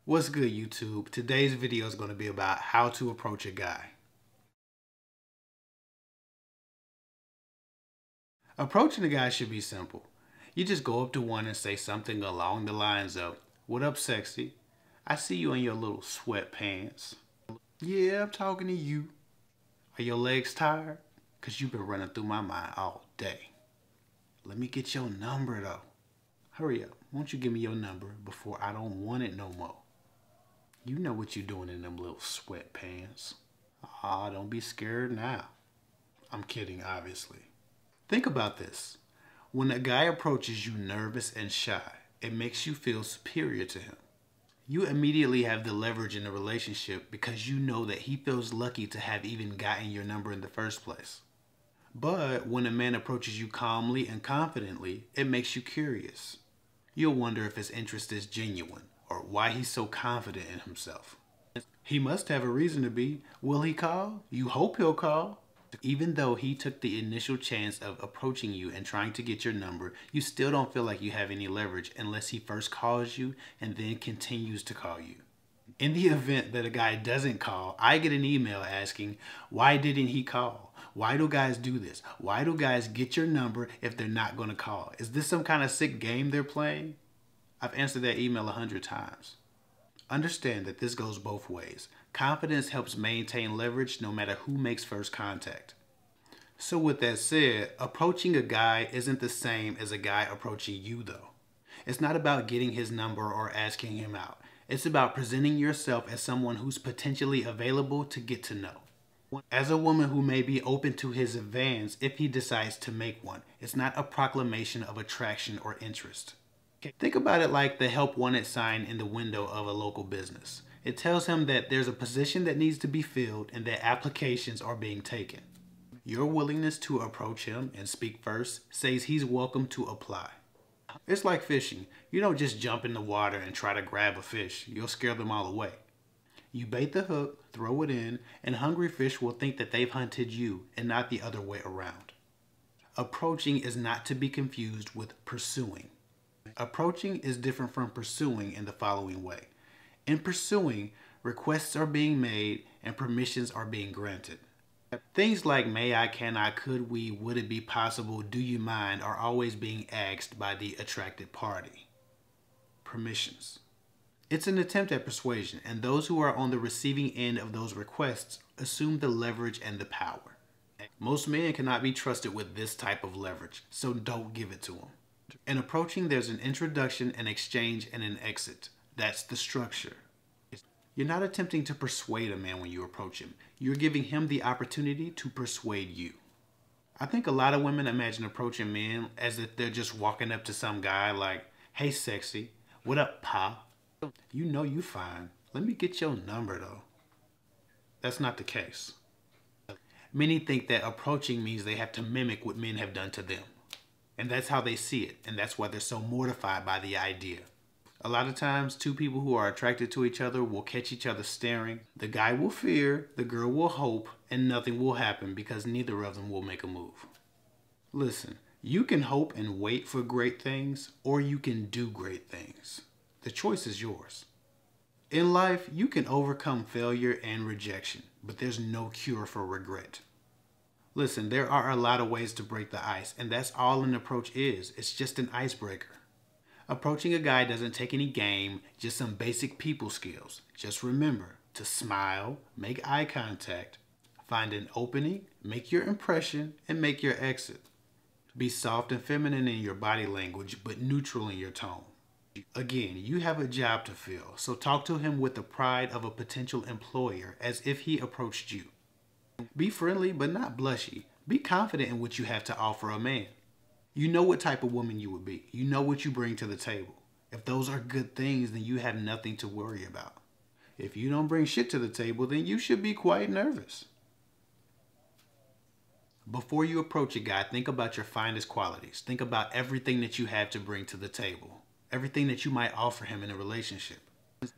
What's good, YouTube? Today's video is going to be about how to approach a guy. Approaching a guy should be simple. You just go up to one and say something along the lines of, "What up, sexy? I see you in your little sweatpants." "Yeah, I'm talking to you." "Are your legs tired? 'Cause you've been running through my mind all day." "Let me get your number though." "Hurry up, won't you give me your number before I don't want it no more?" "You know what you're doing in them little sweatpants." "Aw, don't be scared now." I'm kidding, obviously. Think about this. When a guy approaches you nervous and shy, it makes you feel superior to him. You immediately have the leverage in the relationship because you know that he feels lucky to have even gotten your number in the first place. But when a man approaches you calmly and confidently, it makes you curious. You'll wonder if his interest is genuine or why he's so confident in himself. He must have a reason to be. Will he call? You hope he'll call. Even though he took the initial chance of approaching you and trying to get your number, you still don't feel like you have any leverage unless he first calls you and then continues to call you. In the event that a guy doesn't call, I get an email asking, "Why didn't he call? Why do guys do this? Why do guys get your number if they're not going to call? Is this some kind of sick game they're playing?" I've answered that email 100 times. Understand that this goes both ways. Confidence helps maintain leverage no matter who makes first contact. So with that said, approaching a guy isn't the same as a guy approaching you though. It's not about getting his number or asking him out. It's about presenting yourself as someone who's potentially available to get to know. As a woman who may be open to his advance if he decides to make one. It's not a proclamation of attraction or interest. Think about it like the help wanted sign in the window of a local business. It tells him that there's a position that needs to be filled and that applications are being taken. Your willingness to approach him and speak first says he's welcome to apply. It's like fishing. You don't just jump in the water and try to grab a fish. You'll scare them all away. You bait the hook, throw it in, and hungry fish will think that they've hunted you and not the other way around. Approaching is not to be confused with pursuing. Approaching is different from pursuing in the following way. In pursuing, requests are being made and permissions are being granted. Things like may I, can I, could we, would it be possible, do you mind are always being asked by the attracted party. Permissions. It's an attempt at persuasion, and those who are on the receiving end of those requests assume the leverage and the power. Most men cannot be trusted with this type of leverage, so don't give it to them. In approaching, there's an introduction, an exchange, and an exit. That's the structure. You're not attempting to persuade a man when you approach him. You're giving him the opportunity to persuade you. I think a lot of women imagine approaching men as if they're just walking up to some guy like, "Hey, sexy. What up, pa? You know you fine. Let me get your number, though." That's not the case. Many think that approaching means they have to mimic what men have done to them. And that's how they see it, and that's why they're so mortified by the idea. A lot of times, two people who are attracted to each other will catch each other staring. The guy will fear, the girl will hope, and nothing will happen because neither of them will make a move. Listen, you can hope and wait for great things, or you can do great things. The choice is yours. In life, you can overcome failure and rejection, but there's no cure for regret. Listen, there are a lot of ways to break the ice, and that's all an approach is. It's just an icebreaker. Approaching a guy doesn't take any game, just some basic people skills. Just remember to smile, make eye contact, find an opening, make your impression, and make your exit. Be soft and feminine in your body language, but neutral in your tone. Again, you have a job to fill, so talk to him with the pride of a potential employer as if he approached you. Be friendly, but not blushy. Be confident in what you have to offer a man. You know what type of woman you would be. You know what you bring to the table. If those are good things, then you have nothing to worry about. If you don't bring shit to the table, then you should be quite nervous. Before you approach a guy, think about your finest qualities. Think about everything that you have to bring to the table. Everything that you might offer him in a relationship.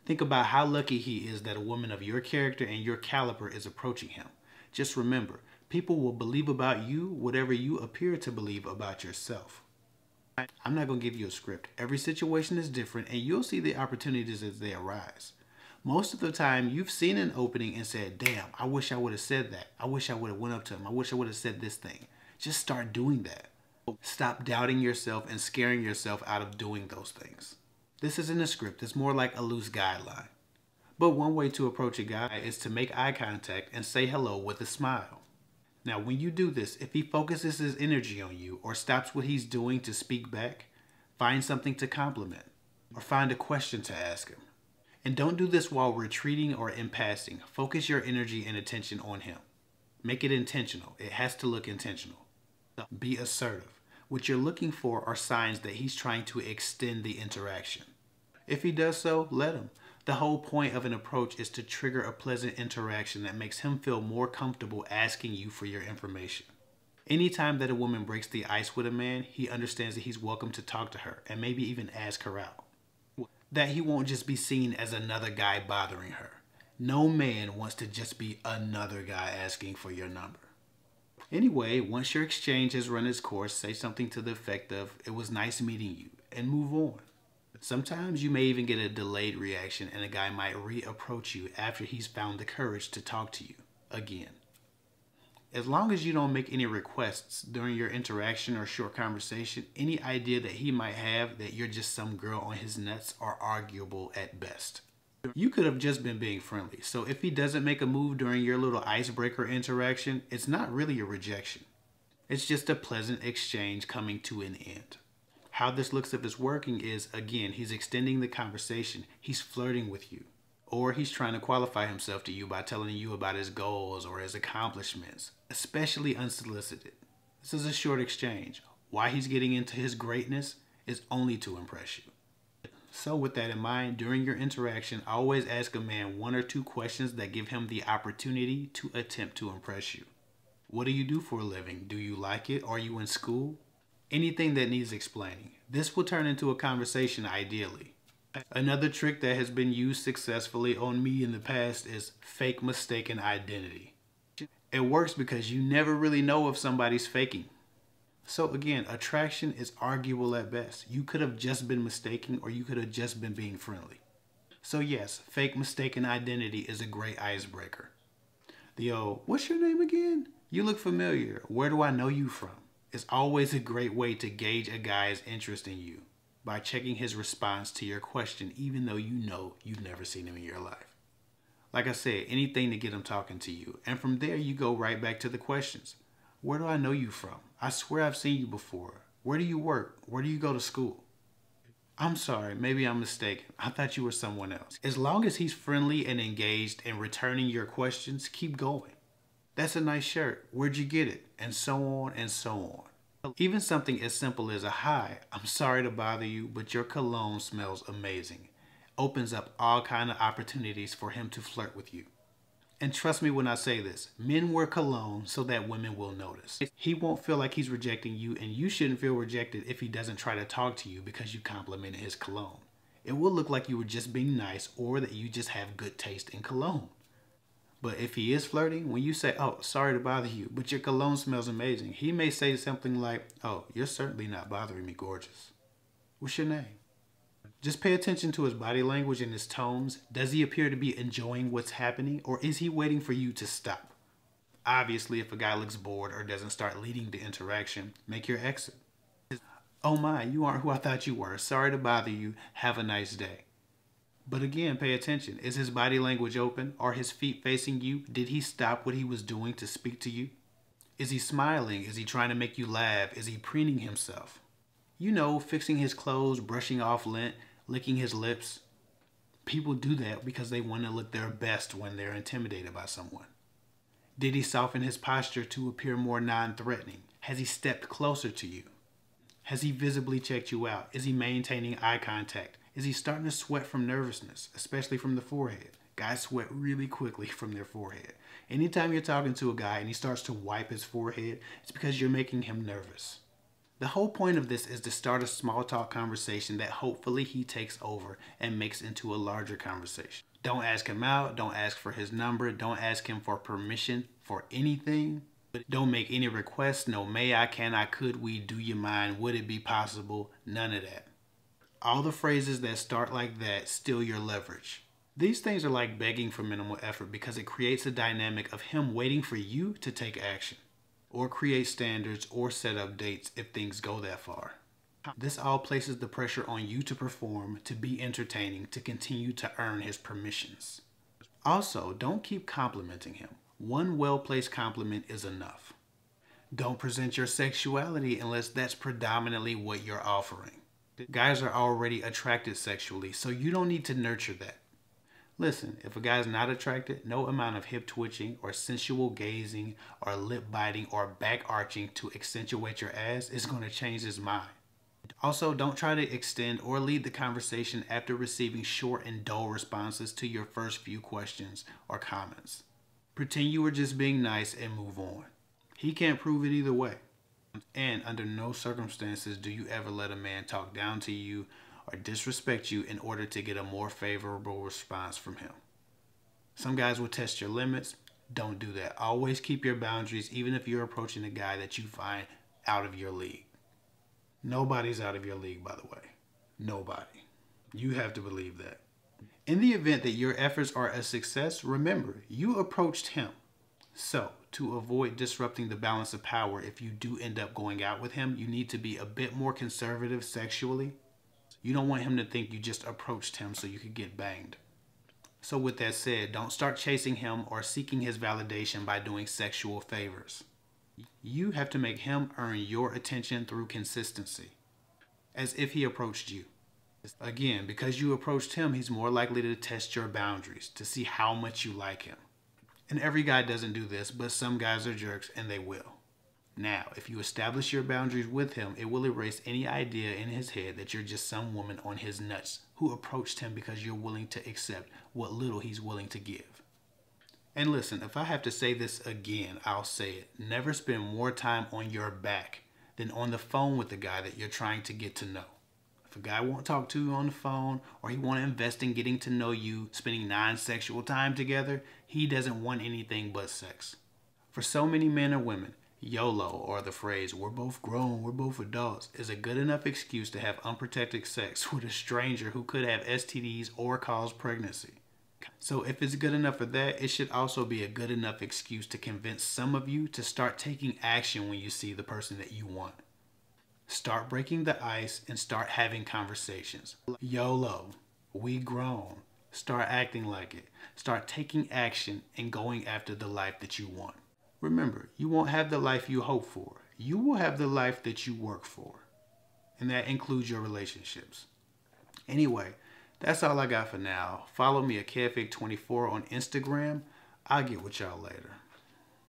Think about how lucky he is that a woman of your character and your caliber is approaching him. Just remember, people will believe about you whatever you appear to believe about yourself. I'm not going to give you a script. Every situation is different and you'll see the opportunities as they arise. Most of the time, you've seen an opening and said, damn, I wish I would have said that. I wish I would have went up to him. I wish I would have said this thing. Just start doing that. Stop doubting yourself and scaring yourself out of doing those things. This isn't a script. It's more like a loose guideline. But one way to approach a guy is to make eye contact and say hello with a smile. Now, when you do this, if he focuses his energy on you or stops what he's doing to speak back, find something to compliment or find a question to ask him. And don't do this while retreating or in passing. Focus your energy and attention on him. Make it intentional. It has to look intentional. Be assertive. What you're looking for are signs that he's trying to extend the interaction. If he does so, let him. The whole point of an approach is to trigger a pleasant interaction that makes him feel more comfortable asking you for your information. Anytime that a woman breaks the ice with a man, he understands that he's welcome to talk to her and maybe even ask her out. That he won't just be seen as another guy bothering her. No man wants to just be another guy asking for your number. Anyway, once your exchange has run its course, say something to the effect of, "It was nice meeting you," and move on. Sometimes you may even get a delayed reaction and a guy might reapproach you after he's found the courage to talk to you again. As long as you don't make any requests during your interaction or short conversation, any idea that he might have that you're just some girl on his nuts are arguable at best. You could have just been being friendly, so if he doesn't make a move during your little icebreaker interaction, it's not really a rejection. It's just a pleasant exchange coming to an end. How this looks if it's working is, again, he's extending the conversation, he's flirting with you, or he's trying to qualify himself to you by telling you about his goals or his accomplishments, especially unsolicited. This is a short exchange. Why he's getting into his greatness is only to impress you. So with that in mind, during your interaction, always ask a man 1 or 2 questions that give him the opportunity to attempt to impress you. What do you do for a living? Do you like it? Are you in school? Anything that needs explaining. This will turn into a conversation ideally. Another trick that has been used successfully on me in the past is fake mistaken identity. It works because you never really know if somebody's faking. So again, attraction is arguable at best. You could have just been mistaken or you could have just been being friendly. So yes, fake mistaken identity is a great icebreaker. The old, "What's your name again? You look familiar. Where do I know you from?" is always a great way to gauge a guy's interest in you by checking his response to your question even though you know you've never seen him in your life. Like I said, anything to get him talking to you. And from there you go right back to the questions. Where do I know you from? I swear I've seen you before. Where do you work? Where do you go to school? I'm sorry, maybe I'm mistaken. I thought you were someone else. As long as he's friendly and engaged in returning your questions, keep going. That's a nice shirt. Where'd you get it? And so on and so on. Even something as simple as a "Hi, I'm sorry to bother you, but your cologne smells amazing," opens up all kind of opportunities for him to flirt with you. And trust me when I say this, men wear cologne so that women will notice. He won't feel like he's rejecting you, and you shouldn't feel rejected if he doesn't try to talk to you because you complimented his cologne. It will look like you were just being nice or that you just have good taste in cologne. But if he is flirting, when you say, "Oh, sorry to bother you, but your cologne smells amazing," he may say something like, "Oh, you're certainly not bothering me, gorgeous. What's your name?" Just pay attention to his body language and his tones. Does he appear to be enjoying what's happening, or is he waiting for you to stop? Obviously, if a guy looks bored or doesn't start leading the interaction, make your exit. "Oh my, you aren't who I thought you were. Sorry to bother you. Have a nice day." But again, pay attention. Is his body language open? Are his feet facing you? Did he stop what he was doing to speak to you? Is he smiling? Is he trying to make you laugh? Is he preening himself? You know, fixing his clothes, brushing off lint, licking his lips. People do that because they want to look their best when they're intimidated by someone. Did he soften his posture to appear more non-threatening? Has he stepped closer to you? Has he visibly checked you out? Is he maintaining eye contact? Is he starting to sweat from nervousness, especially from the forehead? Guys sweat really quickly from their forehead. Anytime you're talking to a guy and he starts to wipe his forehead, it's because you're making him nervous. The whole point of this is to start a small talk conversation that hopefully he takes over and makes into a larger conversation. Don't ask him out. Don't ask for his number. Don't ask him for permission for anything. Don't make any requests. No may I, can I, could we, do you mind, would it be possible? None of that. All the phrases that start like that steal your leverage. These things are like begging for minimal effort because it creates a dynamic of him waiting for you to take action or create standards or set up dates if things go that far. This all places the pressure on you to perform, to be entertaining, to continue to earn his permissions. Also, don't keep complimenting him. One well-placed compliment is enough. Don't present your sexuality unless that's predominantly what you're offering. Guys are already attracted sexually, so you don't need to nurture that. Listen, if a guy's not attracted, no amount of hip twitching or sensual gazing or lip biting or back arching to accentuate your ass is going to change his mind. Also, don't try to extend or lead the conversation after receiving short and dull responses to your first few questions or comments. Pretend you were just being nice and move on. He can't prove it either way. And under no circumstances do you ever let a man talk down to you or disrespect you in order to get a more favorable response from him. Some guys will test your limits. Don't do that. Always keep your boundaries, even if you're approaching a guy that you find out of your league. Nobody's out of your league, by the way. Nobody. You have to believe that. In the event that your efforts are a success, remember, you approached him. So, to avoid disrupting the balance of power, if you do end up going out with him, you need to be a bit more conservative sexually. You don't want him to think you just approached him so you could get banged. So with that said, don't start chasing him or seeking his validation by doing sexual favors. You have to make him earn your attention through consistency, as if he approached you. Again, because you approached him, he's more likely to test your boundaries to see how much you like him. And every guy doesn't do this, but some guys are jerks and they will. Now, if you establish your boundaries with him, it will erase any idea in his head that you're just some woman on his nuts who approached him because you're willing to accept what little he's willing to give. And listen, if I have to say this again, I'll say it. Never spend more time on your back than on the phone with the guy that you're trying to get to know. If a guy won't talk to you on the phone or he won't invest in getting to know you, spending non-sexual time together, he doesn't want anything but sex. For so many men or women, YOLO, or the phrase, we're both grown, we're both adults, is a good enough excuse to have unprotected sex with a stranger who could have STDs or cause pregnancy. So if it's good enough for that, it should also be a good enough excuse to convince some of you to start taking action when you see the person that you want. Start breaking the ice and start having conversations. YOLO, we grown. Start acting like it. Start taking action and going after the life that you want. Remember, you won't have the life you hope for. You will have the life that you work for. And that includes your relationships. Anyway, that's all I got for now. Follow me at KFIG24 on Instagram. I'll get with y'all later.